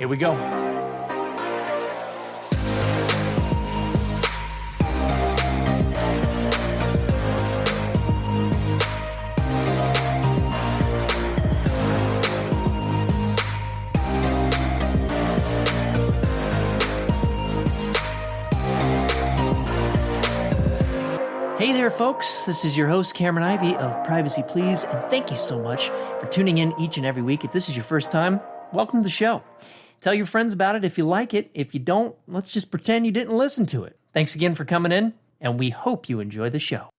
Here we go. Hey there, folks. This is your host, Cameron Ivey of Privacy Please, and thank you so much for tuning in each and every week. If this is your first time, welcome to the show. Tell your friends about it if you like it. If you don't, let's just pretend you didn't listen to it. Thanks again for coming in, and we hope you enjoy the show.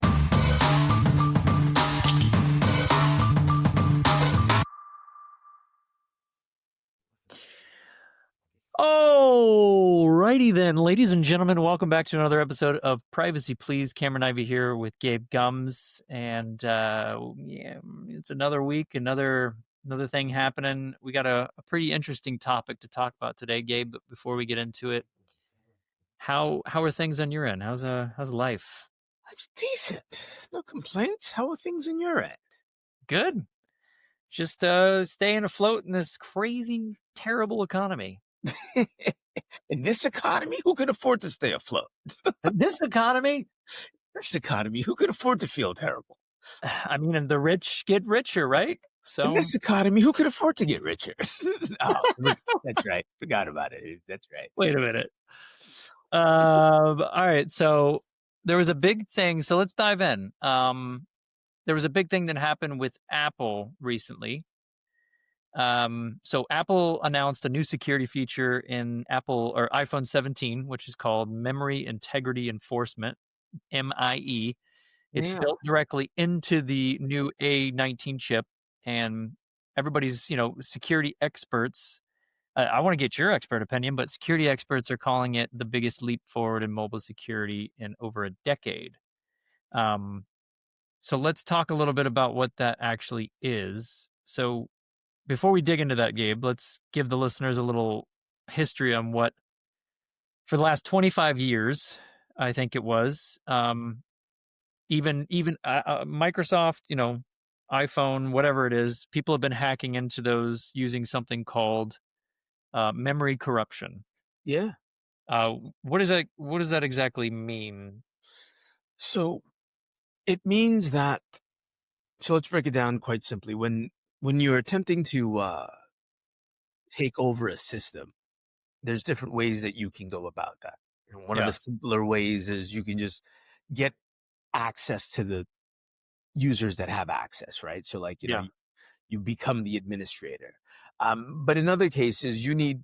Alrighty then, ladies and gentlemen, welcome back to another episode of Privacy Please. Cameron Ivey here with Gabe Gums, and it's another week, another thing happening. We got a pretty interesting topic to talk about today, Gabe. But before we get into it, how are things on your end? How's life? Life's decent. No complaints. How are things on your end? Good. Just staying afloat in this crazy, terrible economy. In this economy, who can afford to stay afloat? This economy, who can afford to feel terrible? I mean, and the rich get richer, right? So in this economy, who can afford to get richer? Oh, that's right. Forgot about it. That's right. Wait a minute. All right. So there was a big thing. So let's dive in. There was a big thing that happened with Apple recently. So Apple announced a new security feature in iPhone 17, which is called Memory Integrity Enforcement, MIE. It's built directly into the new A19 chip, and everybody's, security experts. I want to get your expert opinion, but security experts are calling it the biggest leap forward in mobile security in over a decade. So let's talk a little bit about what that actually is. So before we dig into that, Gabe, let's give the listeners a little history on what, for the last 25 years, I think it was, even Microsoft, iPhone, whatever it is, people have been hacking into those using something called memory corruption. Yeah. What does that exactly mean? So it means that. So let's break it down quite simply. When you're attempting to take over a system, there's different ways that you can go about that. One of the simpler ways is you can just get access to the users that have access, right? So you become the administrator. But in other cases, you need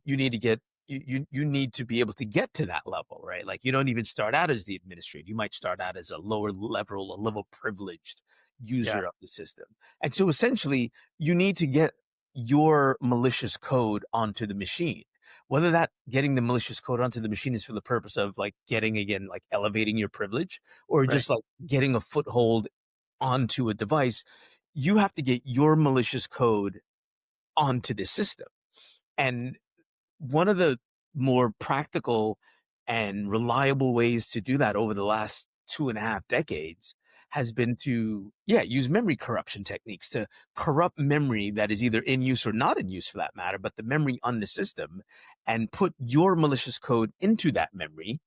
to be able to get to that level, right? Like you don't even start out as the administrator. You might start out as a level privileged user of the system. And so essentially you need to get your malicious code onto the machine, whether that getting the malicious code onto the machine is for the purpose of elevating your privilege or just like getting a foothold onto a device. You have to get your malicious code onto the system. And one of the more practical and reliable ways to do that over the last 2.5 decades has been to, use memory corruption techniques to corrupt memory that is either in use or not in use for that matter, but the memory on the system, and put your malicious code into that memory.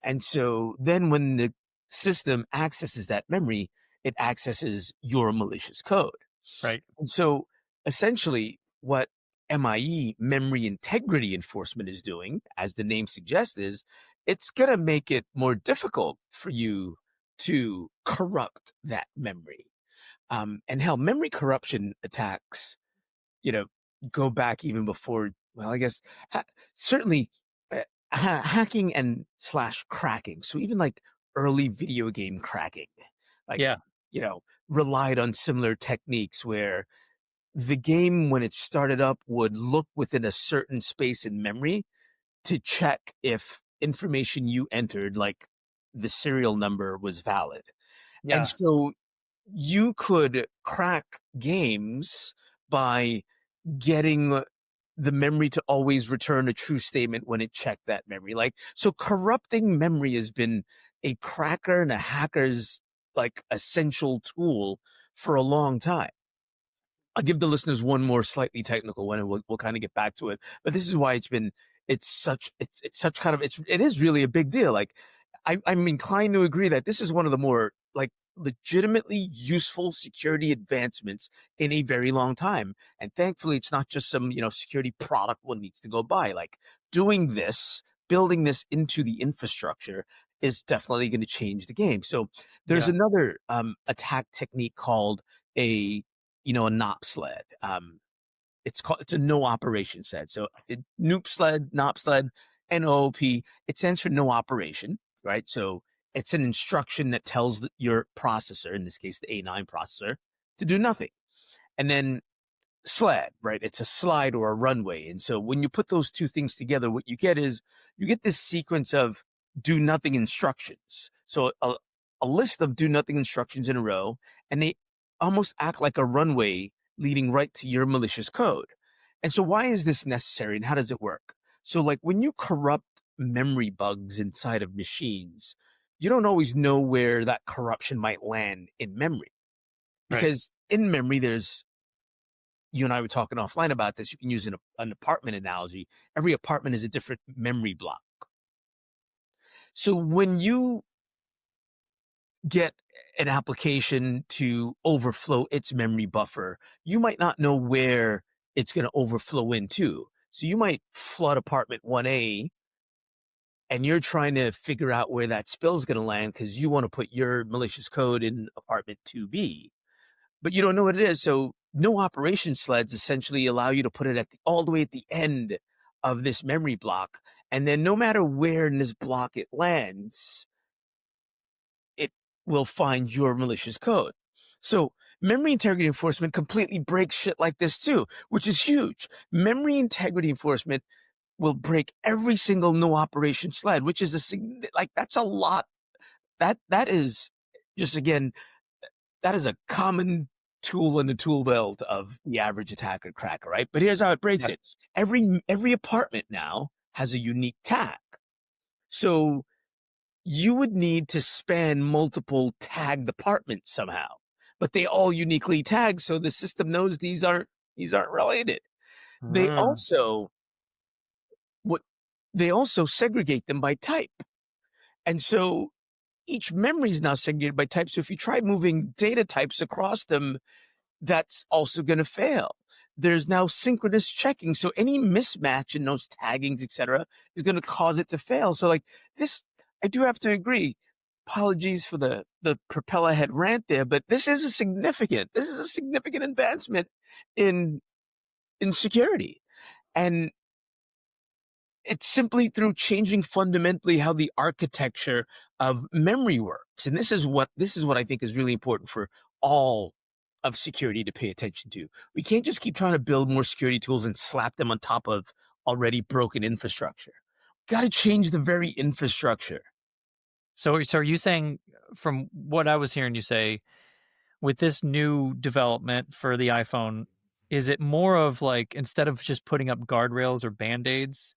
And so then when the system accesses that memory, it accesses your malicious code. Right. And so essentially what MIE, memory integrity enforcement, is doing, as the name suggests, is it's going to make it more difficult for you to corrupt that memory. And hell, memory corruption attacks, go back even before, well, I guess, certainly hacking and / cracking. So even like early video game cracking, relied on similar techniques where the game, when it started up, would look within a certain space in memory to check if information you entered, like the serial number, was valid. Yeah. And so you could crack games by getting the memory to always return a true statement when it checked that memory. So corrupting memory has been a cracker and a hacker's essential tool for a long time. I'll give the listeners one more slightly technical one, and we'll kind of get back to it. But this is why it's such kind of it is really a big deal. Like I'm inclined to agree that this is one of the more like legitimately useful security advancements in a very long time. And thankfully, it's not just some security product one needs to go buy. Like doing this, building this into the infrastructure is definitely going to change the game. So there's Yeah. another attack technique called a NOP sled. It's a no operation sled. So NOP sled, NOP sled, NOOP. It stands for no operation, right? So it's an instruction that tells your processor, in this case the A9 processor, to do nothing. And then sled, right? It's a slide or a runway. And so when you put those two things together, what you get is you get this sequence of do nothing instructions. So a list of do nothing instructions in a row, and they almost act like a runway leading right to your malicious code. And so why is this necessary and how does it work? So like when you corrupt memory bugs inside of machines, you don't always know where that corruption might land in memory. Right. Because in memory, you and I were talking offline about this. You can use an apartment analogy. Every apartment is a different memory block. So when you get an application to overflow its memory buffer, you might not know where it's going to overflow into. So you might flood apartment 1A and you're trying to figure out where that spill is going to land because you want to put your malicious code in apartment 2B, but you don't know what it is. So no operation sleds essentially allow you to put it all the way at the end of this memory block. And then no matter where in this block it lands, it will find your malicious code. So memory integrity enforcement completely breaks shit like this too, which is huge. Memory integrity enforcement will break every single no operation sled, which is that's a lot. That is just again, that is a common tool in the tool belt of the average attacker cracker, right? But here's how it breaks Right. it. Every apartment now has a unique tag. So you would need to span multiple tagged apartments somehow, but they all uniquely tag, so the system knows these aren't related. They Mm. also what they also segregate them by type. And so each memory is now segregated by type. So if you try moving data types across them, that's also going to fail. There's now synchronous checking. So any mismatch in those taggings, etc., is going to cause it to fail. So like this, I do have to agree. Apologies for the propeller head rant there, but this is a significant advancement in security. And it's simply through changing fundamentally how the architecture of memory works. And this is what I think is really important for all of security to pay attention to. We can't just keep trying to build more security tools and slap them on top of already broken infrastructure. Got to change the very infrastructure. So are you saying, from what I was hearing you say, with this new development for the iPhone, is it more of like, instead of just putting up guardrails or band-aids,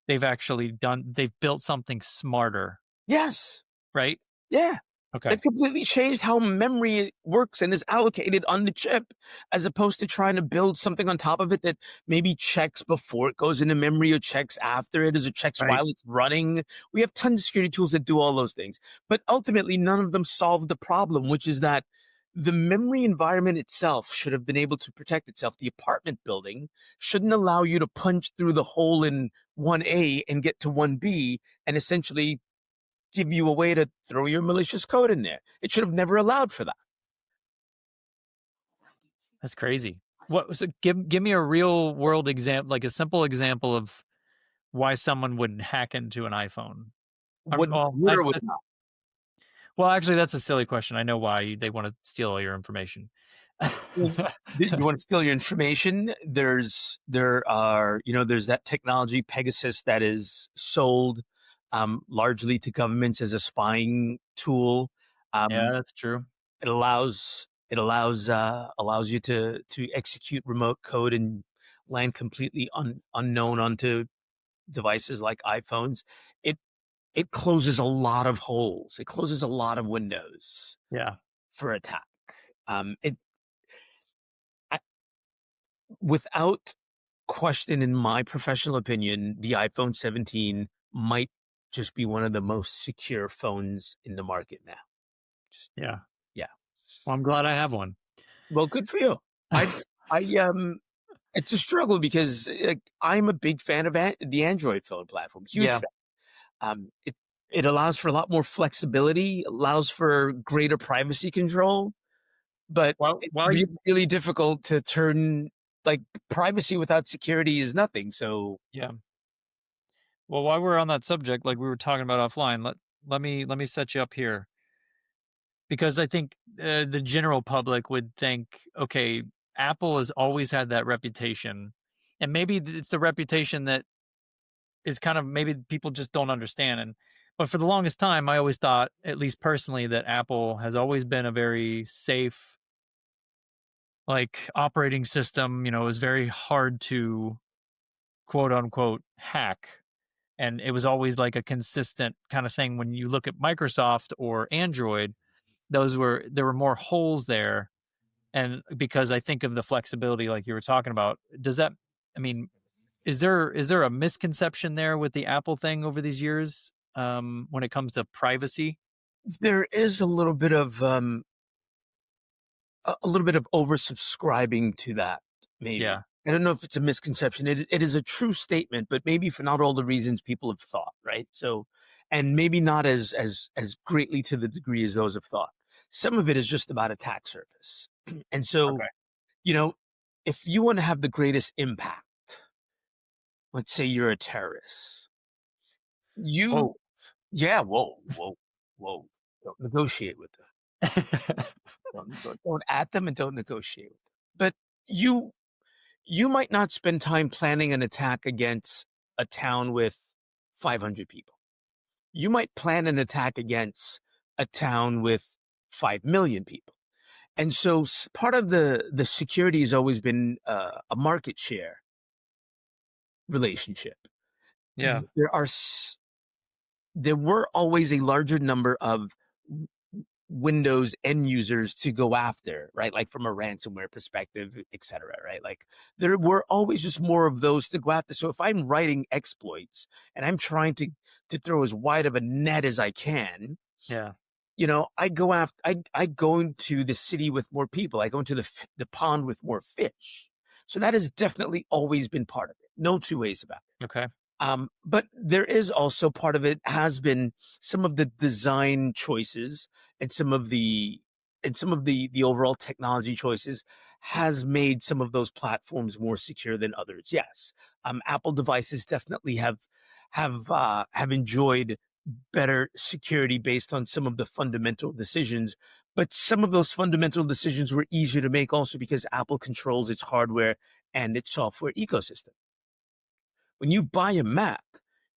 they've built something smarter, Yes. right? Yeah. Okay. They've completely changed how memory works and is allocated on the chip, as opposed to trying to build something on top of it that maybe checks before it goes into memory or checks after it, or checks Right. while it's running. We have tons of security tools that do all those things, but ultimately none of them solve the problem, which is that the memory environment itself should have been able to protect itself. The apartment building shouldn't allow you to punch through the hole in 1A and get to 1B and essentially give you a way to throw your malicious code in there. It should have never allowed for that. That's crazy. What so give me a real world example, like a simple example of why someone would hack into an iPhone. Would or would I not. well, actually, that's a silly question. I know why they want to steal all your information. Well, you want to steal your information? There's that technology Pegasus that is sold largely to governments as a spying tool. Yeah, Um, that's true. it allows you to execute remote code and land completely unknown onto devices like iPhones. It it closes a lot of holes. It closes a lot of windows Yeah. for attack. It without question, in my professional opinion, the iPhone 17 might just be one of the most secure phones in the market now. Just, Yeah. yeah. Well, I'm glad I have one. Well, good for you. I, I. It's a struggle because I'm a big fan of the Android phone platform. Huge Yeah. fan. It allows for a lot more flexibility, allows for greater privacy control, but Well, it's while you, really, really difficult to turn like privacy without security is nothing. So yeah. Well, while we're on that subject, like we were talking about offline, let me set you up here because I think the general public would think, okay, Apple has always had that reputation, and maybe it's the reputation that is kind of maybe people just don't understand. And but for the longest time, I always thought, at least personally, that Apple has always been a very safe, like operating system. You know, it was very hard to quote unquote hack, and it was always like a consistent kind of thing. When you look at Microsoft or Android, there were more holes there. And because I think of the flexibility like you were talking about, does that, I mean, is there a misconception there with the Apple thing over these years, when it comes to privacy? there is a little bit of oversubscribing to that, maybe. Yeah, I don't know if it's a misconception. It is a true statement, but maybe for not all the reasons people have thought, right? So, and maybe not as greatly to the degree as those have thought. Some of it is just about attack surface. And so, okay. you know, if you want to have the greatest impact, let's say you're a terrorist, you, Whoa. yeah, whoa, don't negotiate with them. Don't at them and don't negotiate with them. But you you might not spend time planning an attack against a town with 500 people. You might plan an attack against a town with 5 million people. And so part of the security has always been a market share relationship. Yeah, There are there were always a larger number of Windows end users to go after, right? Like from a ransomware perspective, et cetera, right? Like there were always just more of those to go after. So if I'm writing exploits and I'm trying to throw as wide of a net as I can, yeah, I go after, I go into the city with more people. I go into the pond with more fish. So that has definitely always been part of it. No two ways about it. okay, But there is also part of it has been some of the design choices and some of the overall technology choices has made some of those platforms more secure than others. Yes, Apple devices definitely have enjoyed better security based on some of the fundamental decisions, but some of those fundamental decisions were easier to make also because Apple controls its hardware and its software ecosystem. When you buy a Mac,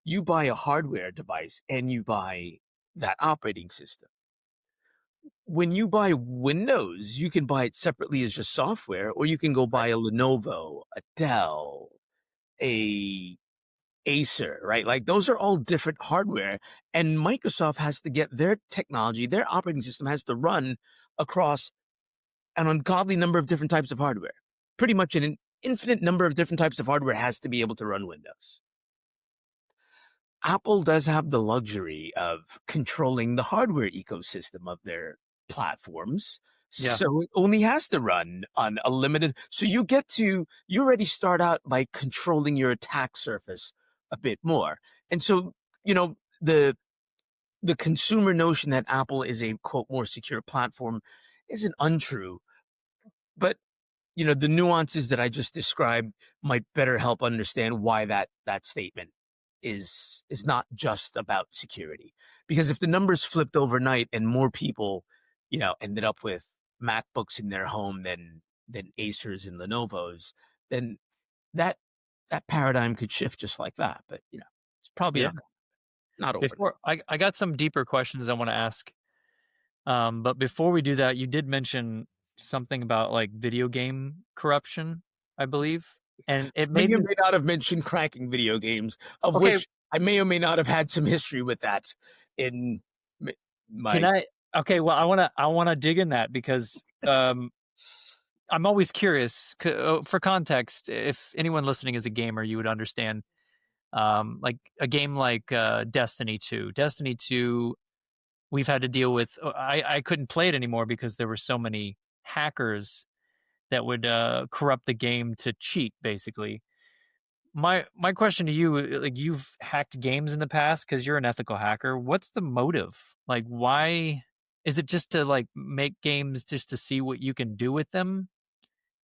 you buy a hardware device and you buy that operating system. When you buy Windows, you can buy it separately as just software, or you can go right, buy a Lenovo, a Dell, a Acer, right? Like those are all different hardware. And Microsoft has to get their technology, their operating system has to run across an ungodly number of different types of hardware. Pretty much an infinite number of different types of hardware has to be able to run Windows. Apple does have the luxury of controlling the hardware ecosystem of their platforms. yeah, So it only has to run on a limited. So you already start out by controlling your attack surface a bit more. And so, you know, the consumer notion that Apple is a quote more secure platform isn't untrue, but the nuances that I just described might better help understand why that statement is not just about security. Because if the numbers flipped overnight and more people, ended up with MacBooks in their home than Acers and Lenovo's, then that that paradigm could shift just like that. But it's probably yeah. not overnight. Before I got some deeper questions I want to ask. But before we do that, you did mention something about like video game corruption, I believe. And it made May or me may not have mentioned cracking video games, of okay, which I may or may not have had some history with that in can my I okay, well I wanna dig in that because I'm always curious for context. If anyone listening is a gamer, you would understand. Like a game like Destiny 2. Destiny 2, we've had to deal with. I couldn't play it anymore because there were so many hackers that would corrupt the game to cheat, basically. My question to you, like you've hacked games in the past because you're an ethical hacker. What's the motive? Like, why is it just to like make games just to see what you can do with them?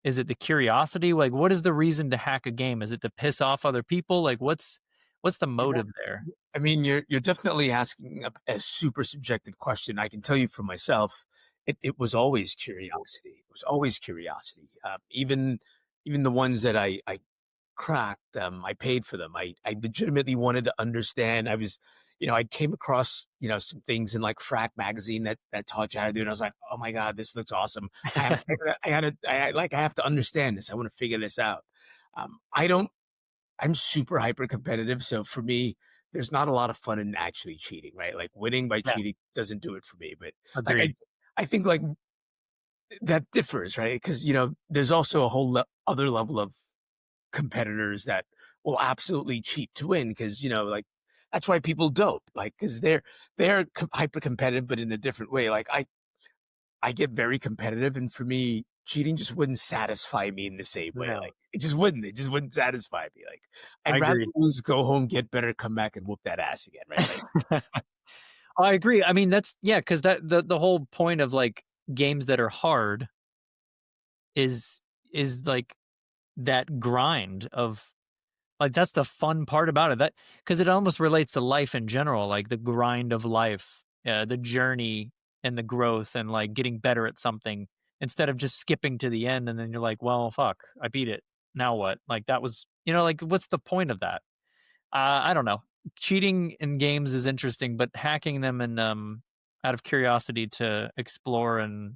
Is it the curiosity? Like, what is the reason to hack a game? Is it to piss off other people? Like, what's the Yeah. motive there? I mean, you're definitely asking a super subjective question. I can tell you for myself, it was always curiosity. It was always curiosity. Even the ones that I cracked, I paid for them. I legitimately wanted to understand. I came across, some things in like Frack magazine that taught you how to do it. And I was like, oh my God, this looks awesome. I have to understand this. I want to figure this out. I don't, I'm super hyper competitive. So for me, there's not a lot of fun in actually cheating, right? Like winning by Yeah, cheating doesn't do it for me. But like, agreed. I think like that differs, right? Because, there's also a whole other level of competitors that will absolutely cheat to win because like that's why people dope like because they're hyper competitive but in a different way. Like I get very competitive, and for me cheating just wouldn't satisfy me in the same way. No, Like it just wouldn't satisfy me. Like I I'd rather agree. lose, go home, get better, come back and whoop that ass again, right? Like I agree. I mean, that's yeah, because the whole point of like games that are hard is like that grind of like that's the fun part about it. That because it almost relates to life in general, like the grind of life, the journey and the growth and like getting better at something instead of just skipping to the end and then you're like, well, fuck, I beat it. Now what? Like that was, like what's the point of that? I don't know. Cheating in games is interesting, but hacking them and out of curiosity to explore and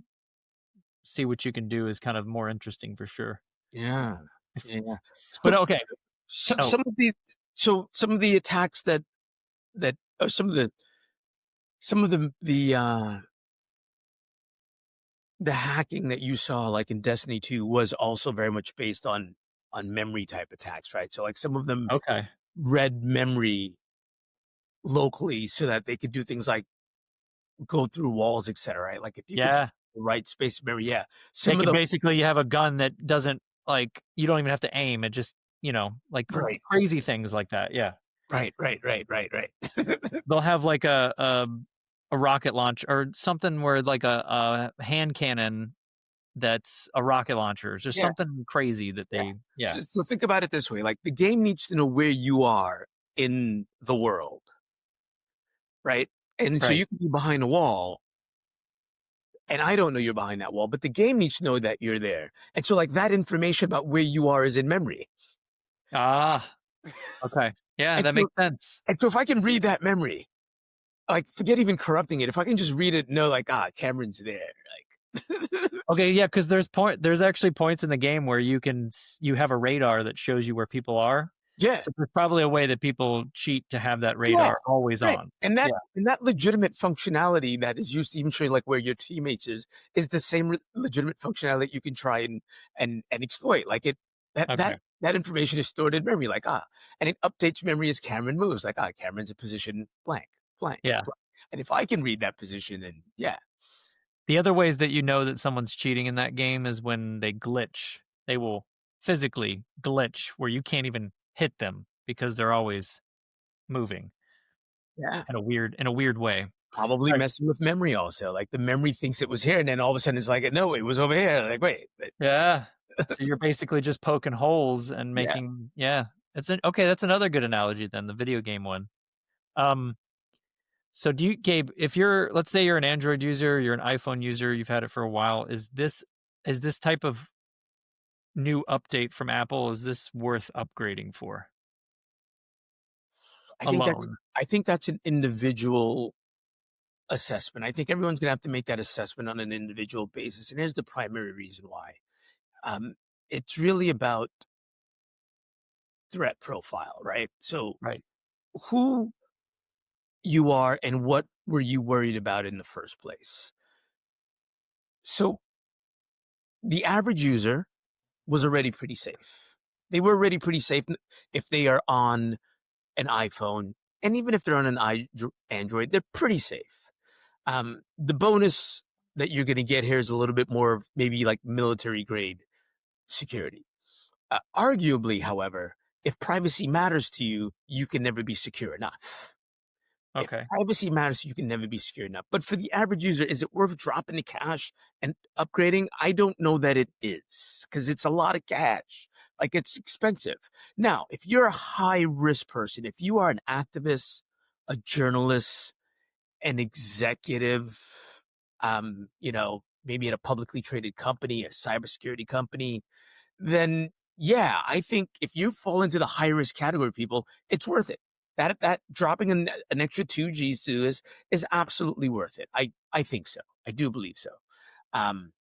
see what you can do is kind of more interesting for sure. yeah, If, yeah. but So, okay. Oh, some of the attacks that some of the hacking that you saw like in Destiny 2 was also very much based on memory type attacks, right? So like some of them okay. read memory locally so that they could do things like go through walls, etc. Right? Like if you could find Yeah. the right space of memory, yeah. They Some of could the basically you have a gun that doesn't like you don't even have to aim. It just, like right, crazy things like that. Yeah. right. They'll have like a rocket launch or something where like a hand cannon that's a rocket launcher. It's just Yeah, something crazy that yeah. they yeah. So think about it this way: like the game needs to know where you are in the world, right? And so Right. you could be behind a wall and I don't know you're behind that wall, but the game needs to know that you're there. And so, like, that information about where you are is in memory. Ah, okay. Yeah, And that so, makes sense. if I can read that memory, like, forget even corrupting it. If I can just read it, know, like, Cameron's there. Like, Okay, yeah, because there's actually points in the game where you have a radar that shows you where people are. yeah, So there's probably a way that people cheat to have that yeah, radar always right. on. And Yeah. that legitimate functionality that is used to even show you like where your teammates is the same legitimate functionality that you can try and exploit. Like Okay. that information is stored in memory, like and it updates memory as Cameron moves, like Cameron's in position blank, blank, Yeah. blank. And if I can read that position, then yeah, The other ways that you know that someone's cheating in that game is when they glitch. They will physically glitch where you can't even hit them because they're always moving yeah. in a weird way. Probably Right. messing with memory also. Like the memory thinks it was here, and then all of a sudden it's like, no, it was over here. Like, wait, Yeah. So you're basically just poking holes and yeah. making yeah. Okay, that's another good analogy then, the video game one. Um so do you Gabe, if you're let's say you're an Android user, you're an iPhone user, you've had it for a while, is this type of new update from Apple is this worth upgrading for I think that's alone? I think that's an individual assessment. I think everyone's gonna have to make that assessment on an individual basis. And here's the primary reason why. Um, it's really about threat profile, right? So Right. who you are and what were you worried about in the first place? So the average user was already pretty safe. They were already pretty safe if they are on an iPhone, and even if they're on an Android, they're pretty safe. The bonus that you're going to get here is a little bit more of maybe like military grade security. Arguably, however, if privacy matters to you, you can never be secure enough. If Okay. privacy matters, you can never be secure enough. But for the average user, is it worth dropping the cash and upgrading? I don't know that it is, because it's a lot of cash. Like, it's expensive. Now, if you're a high risk person, if you are an activist, a journalist, an executive, maybe at a publicly traded company, a cybersecurity company, then yeah, I think if you fall into the high risk category, people, it's worth it. That dropping an extra 2 Gs to this is absolutely worth it. I think so. I do believe so. Um,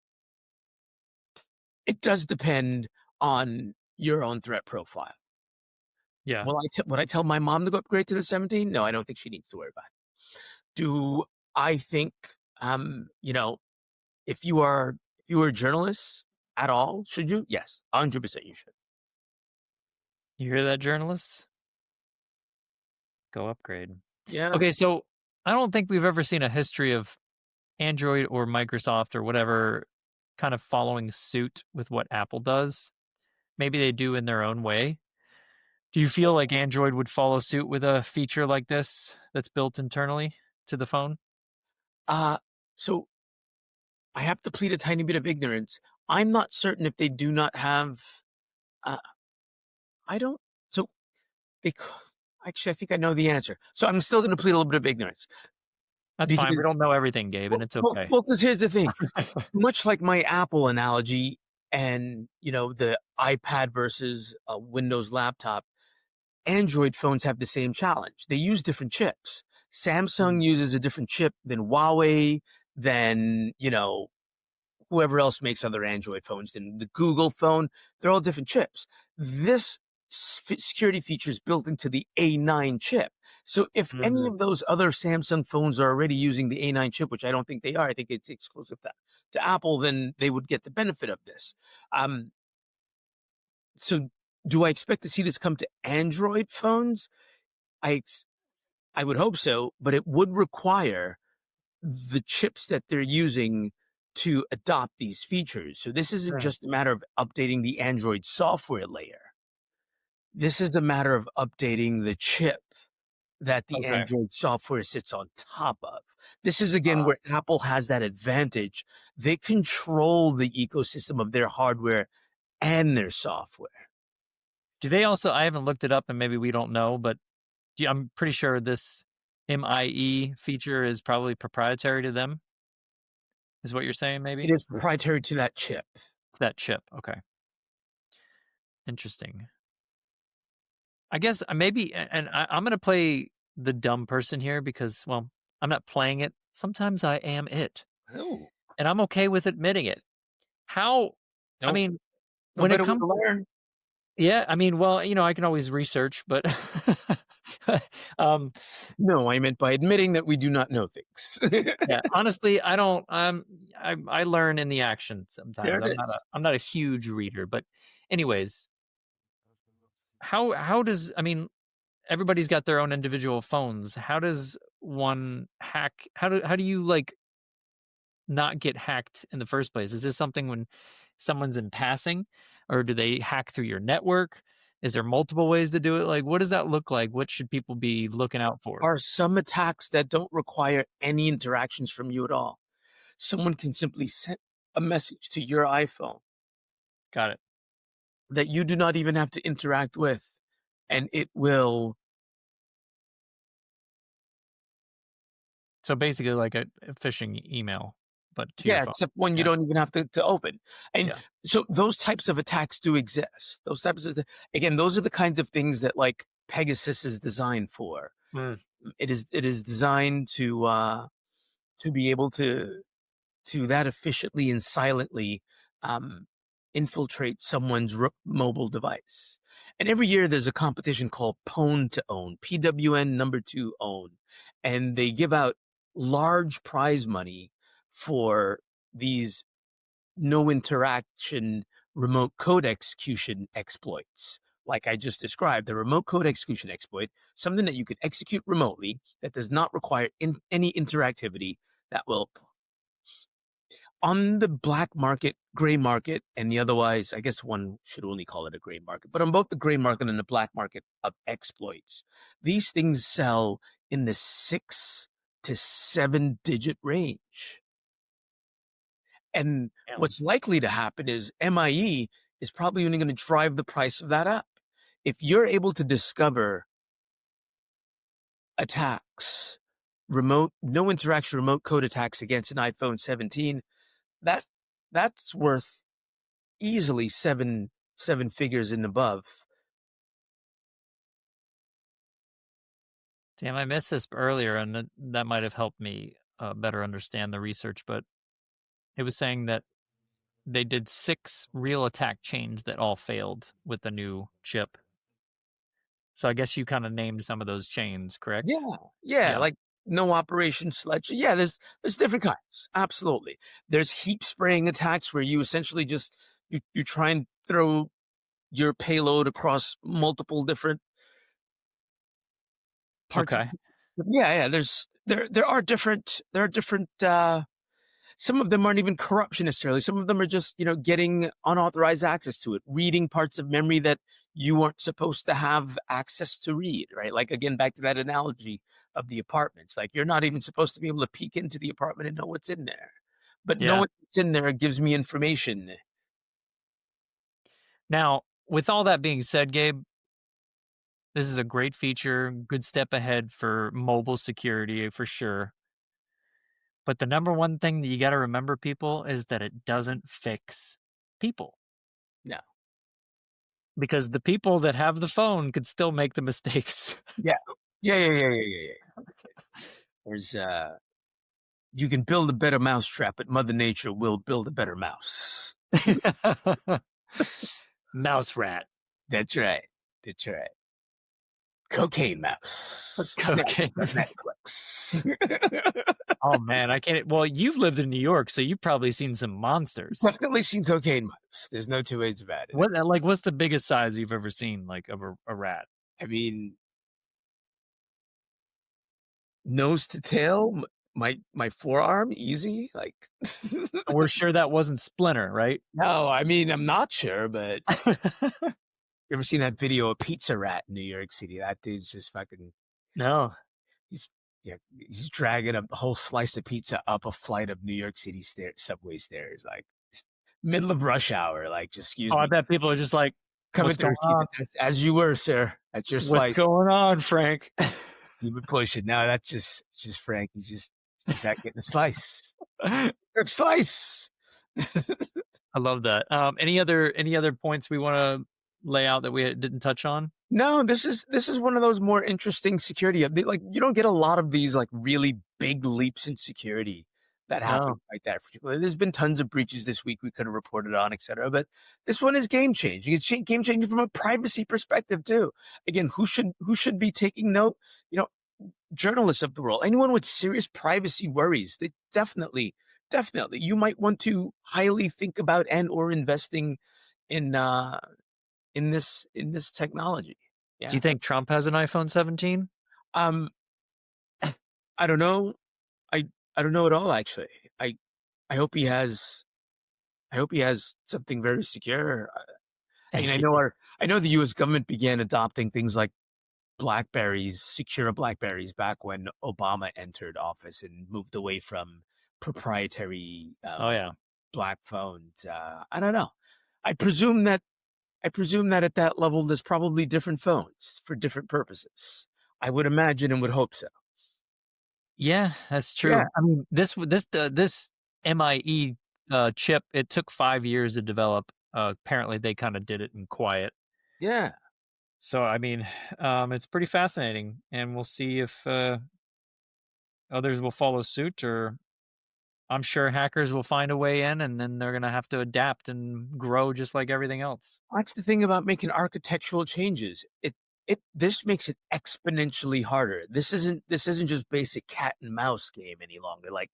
it does depend on your own threat profile. Yeah. Would I tell my mom to go upgrade to the 17? No, I don't think she needs to worry about it. Do I think, you know, if you are a journalist at all, should you? Yes, 100% you should. You hear that, journalists? Go upgrade. Yeah. Okay, so I don't think we've ever seen a history of Android or Microsoft or whatever kind of following suit with what Apple does. Maybe they do in their own way. Do you feel like Android would follow suit with a feature like this that's built internally to the phone? Uh, so I have to plead a tiny bit of ignorance. I'm not certain if they do not have. Uh, I don't. So they actually, I think I know the answer. So I'm still going to plead a little bit of ignorance That's fine. We because, don't know everything, Gabe, and it's okay. because here's the thing. Much like my Apple analogy, and the iPad versus a Windows laptop, Android phones have the same challenge. They use different chips. Samsung Mm. uses a different chip than Huawei, than whoever else makes other Android phones, than the Google phone. They're all different chips. This security feature is built into the A9 chip. So if any Mhm. of those other Samsung phones are already using the A9 chip, which I don't think they are, I think it's exclusive to Apple, then they would get the benefit of this. Um, so do I expect to see this come to Android phones? I I would hope so, but it would require the chips that they're using to adopt these features. So this isn't Sure. just a matter of updating the Android software layer. This is a matter of updating the chip that the Okay. Android software sits on top of. This is again Uh, where Apple has that advantage. They control the ecosystem of their hardware and their software. do they also? I haven't looked it up, and maybe we don't know, but I'm pretty sure this MIE feature is probably proprietary to them. Is what you're saying? It Maybe is proprietary to that chip. it's that chip. Okay, interesting. I guess maybe, and I'm going to play the dumb person here because, well, I'm not playing it. Sometimes I am it, Oh, and I'm okay with admitting it. How? I no, mean, no when it better way comes, to learn. yeah. I mean, well, I can always research, but um, No, I meant by admitting that we do not know things. yeah. Honestly, I don't. I learn in the action There sometimes. it is. I'm not a huge reader, but anyways, how does? I mean, everybody's got their own individual phones. How does one hack? How do you like not get hacked in the first place? Is this something when someone's in passing, or do they hack through your network? Is there multiple ways to do it? Like, what does that look like? What should people be looking out for? Are some attacks that don't require any interactions from you at all. Someone can simply send a message to your iPhone Got it. that you do not even have to interact with, and it will. So basically, like a phishing email, but to your Yeah, phone. except one you Yeah. don't even have to open. And Yeah. so those types of attacks do exist. Those types of, again, those are the kinds of things that like Pegasus is designed for. Mm. It is designed to be able to that efficiently and silently um, infiltrate someone's mobile device. And every year there's a competition called Pwn to Own, PWN number 2 own, and they give out large prize money for these no interaction remote code execution exploits. Like I just described, the remote code execution exploit, something that you could execute remotely that does not require any interactivity, that will, on the black market, gray market, and the otherwise, I guess one should only call it a gray market, but on both the gray market and the black market of exploits, these things sell in the 6 to 7 digit range. And Damn. what's likely to happen is MIE is probably only going to drive the price of that up. If you're able to discover attacks, no interaction remote code attacks against an iPhone 17, that that's worth easily seven figures and above. Damn, I missed this earlier, and that might have helped me better understand the research. But it was saying that they did 6 real attack chains that all failed with the new chip. So I guess you kind of named some of those chains, correct? Yeah, yeah, Yeah. like no operation sledge. Yeah, there's different kinds. Absolutely. There's heap spraying attacks where you essentially just you try and throw your payload across multiple different parts of. Okay. Yeah, there are different some of them aren't even corruption necessarily. Some of them are just, getting unauthorized access to it, reading parts of memory that you weren't supposed to have access to read, right? Like, again, back to that analogy of the apartments. Like, you're not even supposed to be able to peek into the apartment and know what's in there. But Yeah. knowing what's in there gives me information. Now, with all that being said, Gabe, this is a great feature, good step ahead for mobile security for sure. But the number one thing that you got to remember, people, is that it doesn't fix people, No. because the people that have the phone could still make the mistakes. Yeah. Yeah. There's, you can build a better mousetrap, but Mother Nature will build a better mouse. Mouse rat. That's right. That's right. Cocaine Mouse. Okay. Next on Netflix. Oh man, I can't. Well, you've lived in New York, so you've probably seen some monsters. Definitely seen Cocaine Mouse. There's no two ways about it. What's the biggest size you've ever seen, like, of a rat? I mean, nose to tail, my forearm, easy. Like, We're sure that wasn't Splinter, right? no, I mean, I'm not sure, but you ever seen that video of Pizza Rat in New York City? That dude's just fucking. No. He's yeah, he's dragging a whole slice of pizza up a flight of New York City subway stairs, like middle of rush hour. Like, just excuse Oh, I me, bet people are just like, coming "What's through, going on? as you were, sir. That's your What's slice. going on, Frank?" You would push it. No, that's just Frank. He's just out getting a slice. I A slice. love that. Any other points we want to lay out that we didn't touch on? No, this is one of those more interesting security. Like, you don't get a lot of these like really big leaps in security that happen No. like that. There's been tons of breaches this week we could have reported on, etc. But this one is game changing. It's game changing from a privacy perspective too. Again, who should be taking note? Journalists of the world, anyone with serious privacy worries, they definitely, you might want to highly think about and or investing in this technology. Do you Yeah. think Trump has an iPhone 17? Um, I don't know. I don't know at all. Actually, I I hope he has. I hope he has something very secure. I mean, I know the U.S. government began adopting things like Blackberries, secure Blackberries, back when Obama entered office and moved away from proprietary Oh yeah. black phones. I don't know. I presume that at that level, there's probably different phones for different purposes. I would imagine and would hope so. Yeah, that's Yeah, true. I mean, this MIE chip, it took 5 years to develop. Apparently, they kind of did it in quiet. yeah. So, I mean, it's pretty fascinating, and we'll see if others will follow suit, or I'm sure hackers will find a way in, and then they're gonna have to adapt and grow just like everything else. That's the thing about making architectural changes. This makes it exponentially harder. This isn't just basic cat and mouse game any longer. Like,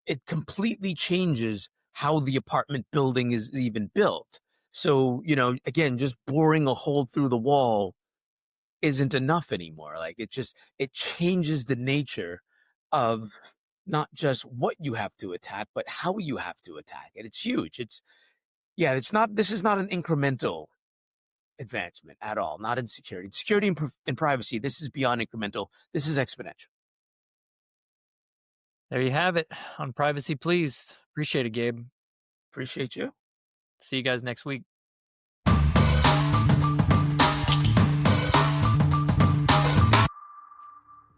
it completely changes how the apartment building is even built. So, again, just boring a hole through the wall isn't enough anymore. Like it changes the nature of not just what you have to attack, but how you have to attack it. It's huge. This is not an incremental advancement at all, not in security. Security and privacy, this is beyond incremental. This is exponential. There you have it on Privacy Please. Appreciate it, Gabe. Appreciate you. See you guys next week.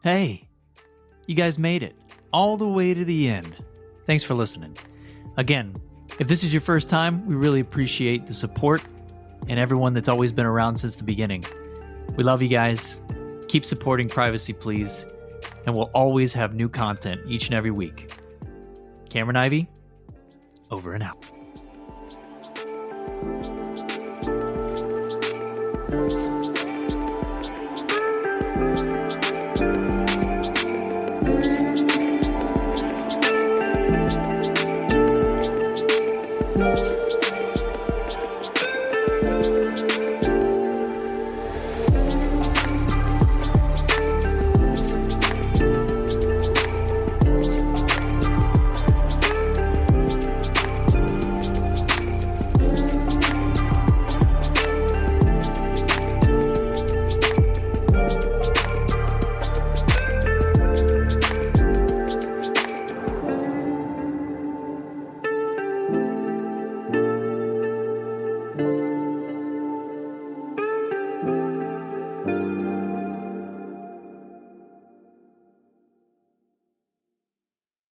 Hey, you guys made it all the way to the end. Thanks for listening. Again, if this is your first time, we really appreciate the support and everyone that's always been around since the beginning. We love you guys. Keep supporting Privacy Please, and we'll always have new content each and every week. Cameron Ivy, over and out.